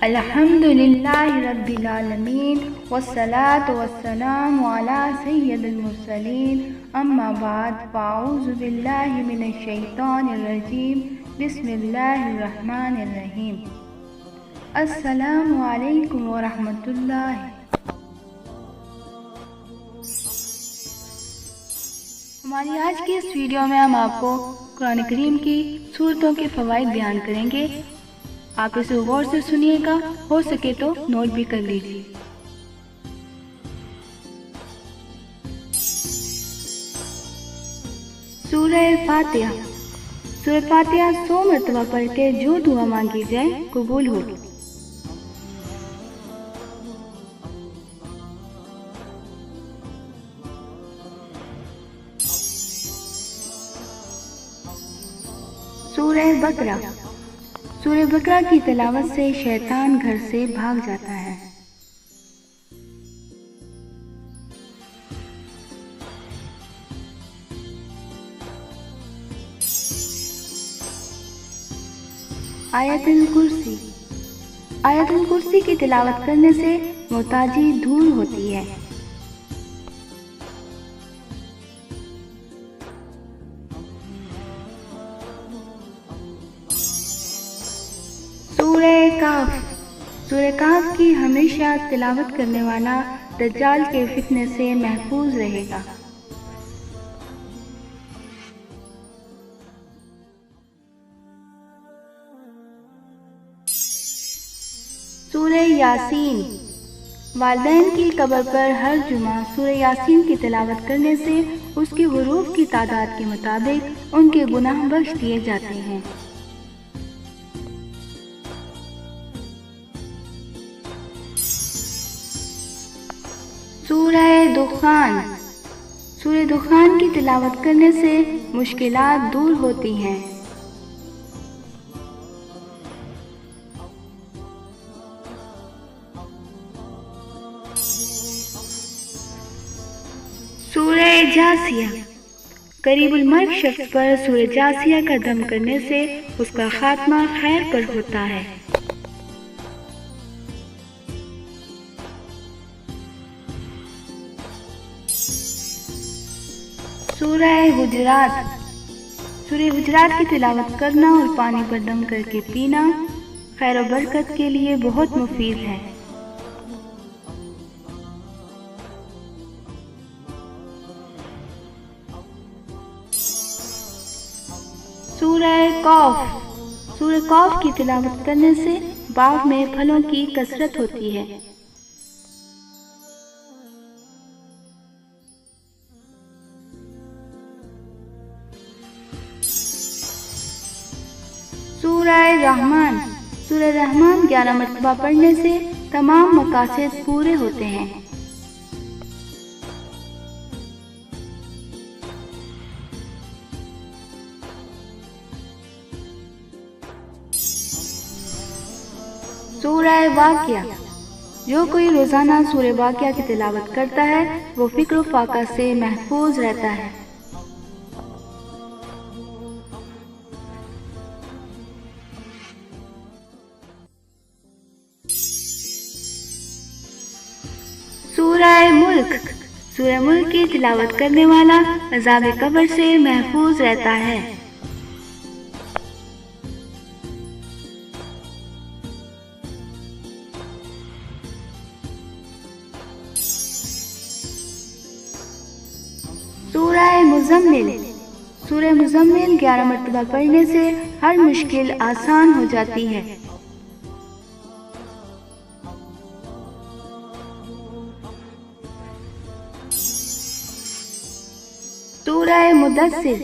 الحمدللہ رب العالمین والصلاة والسلام علی سید المرسلین اما بعد فاعوذ باللہ من الشیطان الرجیم بسم اللہ الرحمن الرحیم السلام علیکم ورحمۃ اللہ۔ ہماری آج کی اس ویڈیو میں ہم آپ کو قرآن کریم کی سورتوں کے فوائد بیان کریں گے۔ آپ اسے غور سے سنیے گا، ہو سکے تو نوٹ بھی کر لیجیے۔ سورہ فاتحہ۔ سورہ فاتحہ 100 مرتبہ پڑھ کے جو دعا مانگی جائے قبول ہوگی۔ سورہ بقرہ۔ سورہ بقرہ کی تلاوت سے شیطان گھر سے بھاگ جاتا ہے۔ آیت الکرسی۔ آیت الکرسی کی تلاوت کرنے سے محتاجی دور ہوتی ہے۔ سورہ کہف۔ سورہ کہف کی ہمیشہ تلاوت کرنے والا دجال کے فتنے سے محفوظ رہے گا۔ سورہ یاسین۔ والدین کی قبر پر ہر جمعہ سورہ یاسین کی تلاوت کرنے سے اس کے حروف کی تعداد کے مطابق ان کے گناہ بخش دیے جاتے ہیں۔ سورہ دخان۔ سورہ دخان کی تلاوت کرنے سے مشکلات دور ہوتی ہیں۔ سورہ جاثیہ۔ قریب المرگ شخص پر سورہ جاثیہ کا دم کرنے سے اس کا خاتمہ خیر پر ہوتا ہے۔ سورہ حجرات۔ سورہ حجرات کی تلاوت کرنا اور پانی پر دم کر کے پینا خیر و برکت کے لیے بہت مفید ہے۔ سورہ قاف۔ سورہ قاف کی تلاوت کرنے سے باغ میں پھلوں کی کثرت ہوتی ہے۔ سورہ رحمان۔ سورہ رحمان 11 مرتبہ پڑھنے سے تمام مقاصد پورے ہوتے ہیں۔ سورہ واقعہ۔ جو کوئی روزانہ سورہ واقعہ کی تلاوت کرتا ہے وہ فکر و فاقہ سے محفوظ رہتا ہے۔ سورہ ملک۔ سورہ ملک کی تلاوت کرنے والا عذاب قبر سے محفوظ رہتا ہے۔ سورہ مزمل۔ سورہ مزمل 11 مرتبہ پڑھنے سے ہر مشکل آسان ہو جاتی ہے۔ سورہ مدثر۔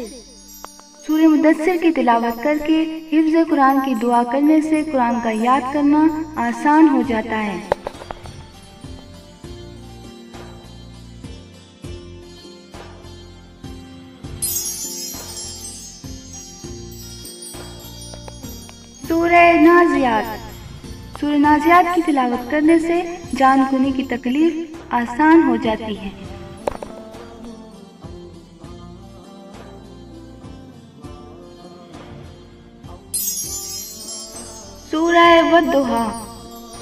سورہ مدثر کی تلاوت کر کے حفظ قرآن کی دعا کرنے سے قرآن کا یاد کرنا آسان ہو جاتا ہے۔ سورہ نازعات۔ سورہ نازعات کی تلاوت کرنے سے جان کنی کی تکلیف آسان ہو جاتی ہے۔ سورہ والضحیٰ۔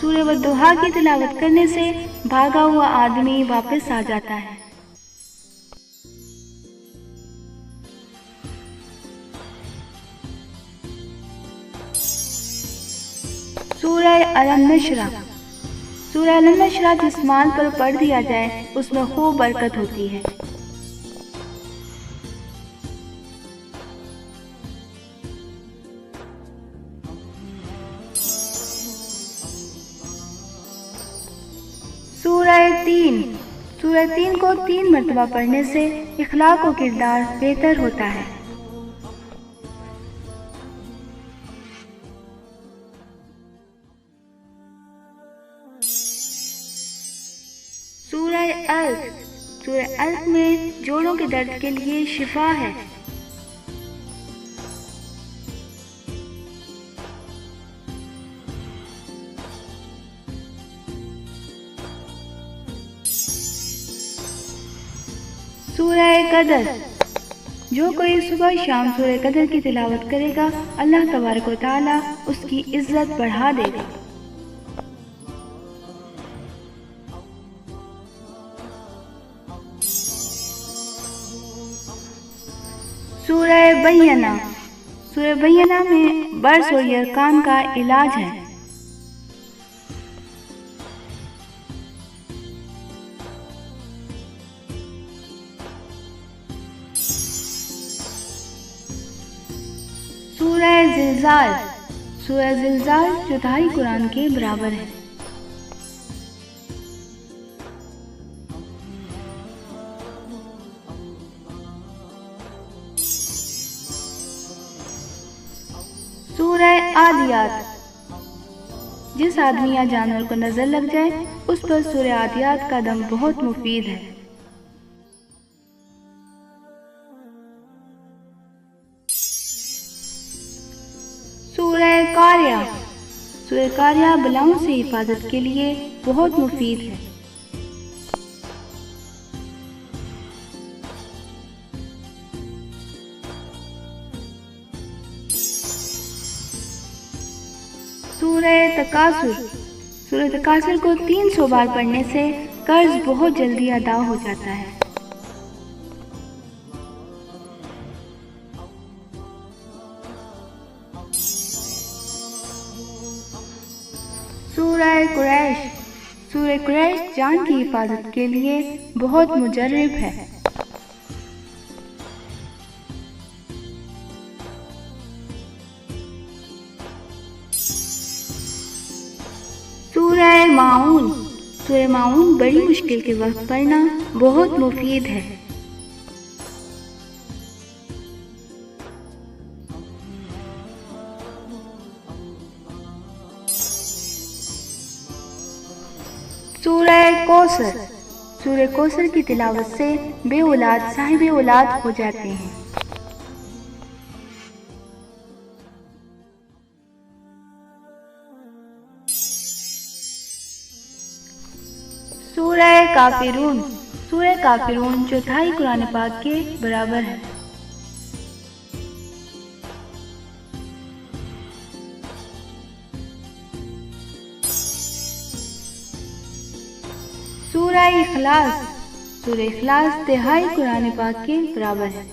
سورہ والضحیٰ کی تلاوت کرنے سے بھاگا ہوا آدمی واپس آ جاتا ہے۔ سورہ الم نشرح۔ سورہ الم نشرح جس مال پر پڑھ دیا جائے اس میں خوب برکت ہوتی ہے۔ سورہ تین۔ سورہ تین کو 3 مرتبہ پڑھنے سے اخلاق و کردار بہتر ہوتا ہے۔ سورہ علق۔ سورہ علق میں جوڑوں کے درد کے لیے شفا ہے۔ سورہ قدر۔ جو کوئی صبح شام سورہ قدر کی تلاوت کرے گا اللہ تبارک و تعالی اس کی عزت بڑھا دے گا۔ سورہ بینہ۔ سورہ بینہ میں برس و یرقان کا علاج ہے۔ سورہ زلزال۔ سورہ زلزال چوتھائی قرآن کے برابر ہے۔ سورہ عادیات۔ جس آدمی یا جانور کو نظر لگ جائے اس پر سورہ عادیات کا دم بہت مفید ہے۔ سورہ قاریہ۔ سورہ قاریہ بلاؤں سے حفاظت کے لیے بہت مفید ہے۔ سورہ تکاثر۔ سورہ تکاثر کو 300 بار پڑھنے سے قرض بہت جلدی ادا ہو جاتا ہے۔ سورہ قریش۔ سورہ قریش جان کی حفاظت کے لیے بہت مجرب ہے۔ سورہ ماعون۔ سورہ ماعون بڑی مشکل کے وقت پڑھنا بہت مفید ہے۔ سورہ کوثر۔ سورہ کوثر کی تلاوت سے بے اولاد صاحب اولاد ہو جاتے ہیں۔ سورہ کافرون۔ سورہ کافرون چوتھائی قرآن پاک کے برابر ہے۔ سورہ اخلاص۔ سورہ اخلاص تہائی قرآن پاک کے برابر ہے۔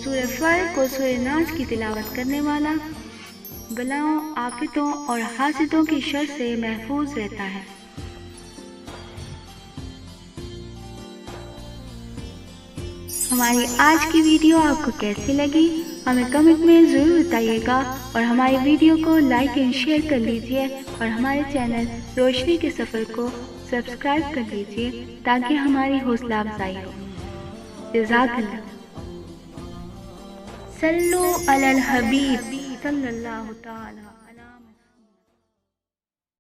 سورہ فلق اور سورہ ناس کی تلاوت کرنے والا بلاؤں، آفتوں اور حاسدوں کی شر سے محفوظ رہتا ہے۔ ہماری آج کی ویڈیو آپ کو کیسی لگی ہمیں کمنٹ میں ضرور بتائیے گا، اور ہماری ویڈیو کو لائک اینڈ شیئر کر لیجئے، اور ہمارے چینل روشنی کے سفر کو سبسکرائب کر لیجئے تاکہ ہماری حوصلہ افزائی ہو۔ جزاک اللہ۔ صلو علی الحبیب صلی اللہ تعالی